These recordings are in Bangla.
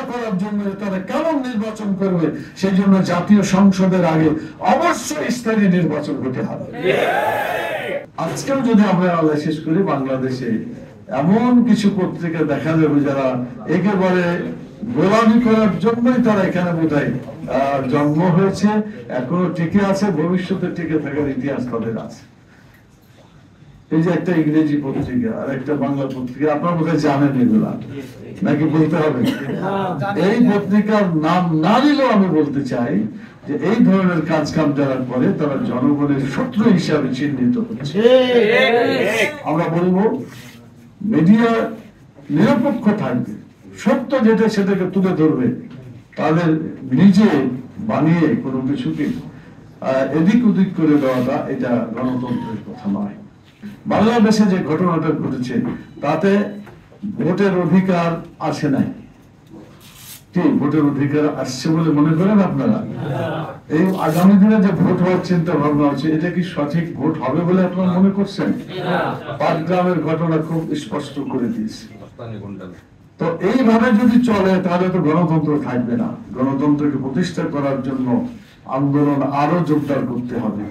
করার জন্য তারা কেমন নির্বাচন করবে সেই জন্য জাতীয় সংসদের আগে অবশ্যই স্থায়ী নির্বাচন হতে হবে। আজকেও যদি আমরা অ্যানালাইসিস করি, বাংলাদেশে এমন কিছু পত্রিকা দেখা যাবে যারা একেবারে গোলামি করার জন্যই তারা এখানে বোধহয় জন্ম হয়েছে, এখনো টিকে আছে, ভবিষ্যতে টিকে থাকার ইতিহাস তাদের আছে। এই যে একটা ইংরেজি পত্রিকা আর একটা বাংলা পত্রিকা, আপনার বোধহয় জানেন এগুলা, নাকি বলতে হবে? এই পত্রিকার নাম না নিলেও আমি বলতে চাই যে এই ধরনের কাজ কাম যারা করে তারা জনগণের শত্রু হিসাবে চিহ্নিত হচ্ছে। আমরা বলবো মিডিয়া নিরপেক্ষ থাকবে, সত্য যেটা সেটাকে তুলে ধরবে, তাদের নিজে বানিয়ে কোনো কিছুকে এদিক ওদিক করে দেওয়াটা এটা গণতন্ত্রের কথা নয়। বাংলাদেশে যে ঘটনাটা ঘটেছে তাতে ভোটের অধিকার আসে নাই, কি ভোটের অধিকার আসছে বলে মনে করেন আপনারা? এই আগামী দিনে যে ভোট হওয়ার চিন্তা ভাবনা হচ্ছে, এটা কি সঠিক ভোট হবে বলে আপনারা মনে করছেন? পাটগ্রামের ঘটনা খুব স্পষ্ট করে দিয়েছে। তো এইভাবে যদি চলে তাহলে তো গণতন্ত্র থাকবে না। গণতন্ত্রকে প্রতিষ্ঠা করার জন্য আন্দোলন আরো জোরদার করতে হবে,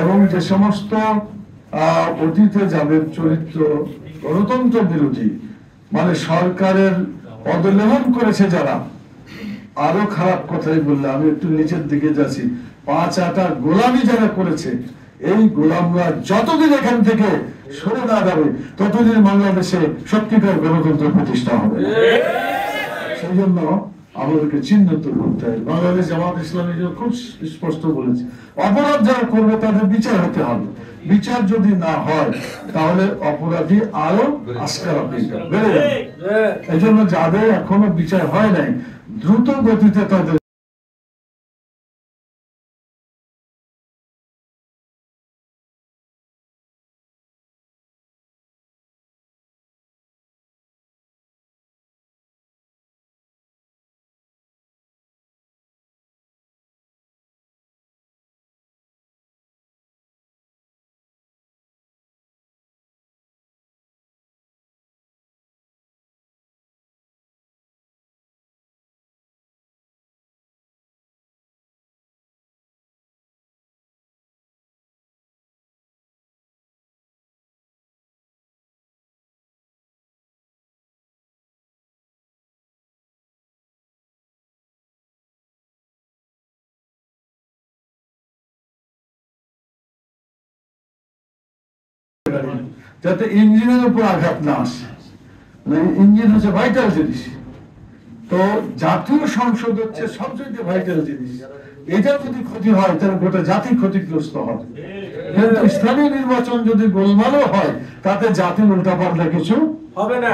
এবং যে সমস্ত অতীতে যাদের চরিত্র গণতন্ত্র বিরোধী, মানে সরকারের পদলেহন করেছে যারা, আরো খারাপ কথাই বললে আমি একটু নিচের দিকে যাচ্ছি, 5-8 গোলামি যারা করেছে, এই গোলামরা যতদিন এখান থেকে সরে না যাবে ততদিন বাংলাদেশে সত্যিকার গণতন্ত্র প্রতিষ্ঠা হবে। সেই জন্য আমাদেরকে চিহ্নিত করতে হবে। বাংলাদেশ জামাত ইসলামী খুব স্পষ্ট বলেছে, অপরাধ যারা করবে তাদের বিচার হতে হবে। বিচার যদি না হয় তাহলে অপরাধী আরো আস্কারা বেড়ে যাবে। এই জন্য যাদের এখনো বিচার হয় নাই, দ্রুত গতিতে তাদের যাতে ইঞ্জিনের উপর আঘাত না আসে। ইঞ্জিন হচ্ছে ভাইটাল জিনিস, তো জাতীয় সংসদ হচ্ছে সবচেয়ে ভাইটাল জিনিস। এটা যদি ক্ষতি হয় তাহলে গোটা জাতি ক্ষতিগ্রস্ত হবে। কিন্তু স্থানীয় নির্বাচন যদি গোলমালও হয় তাতে জাতির উল্টাপাল্টা কিছু হবে না।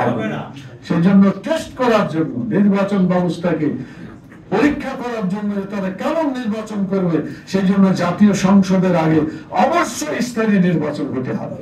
সেই জন্য টেস্ট করার জন্য, নির্বাচন ব্যবস্থাকে পরীক্ষা করার জন্য তারা কেমন নির্বাচন করবে সেই জন্য জাতীয় সংসদের আগে অবশ্যই স্থায়ী নির্বাচন হতে হবে।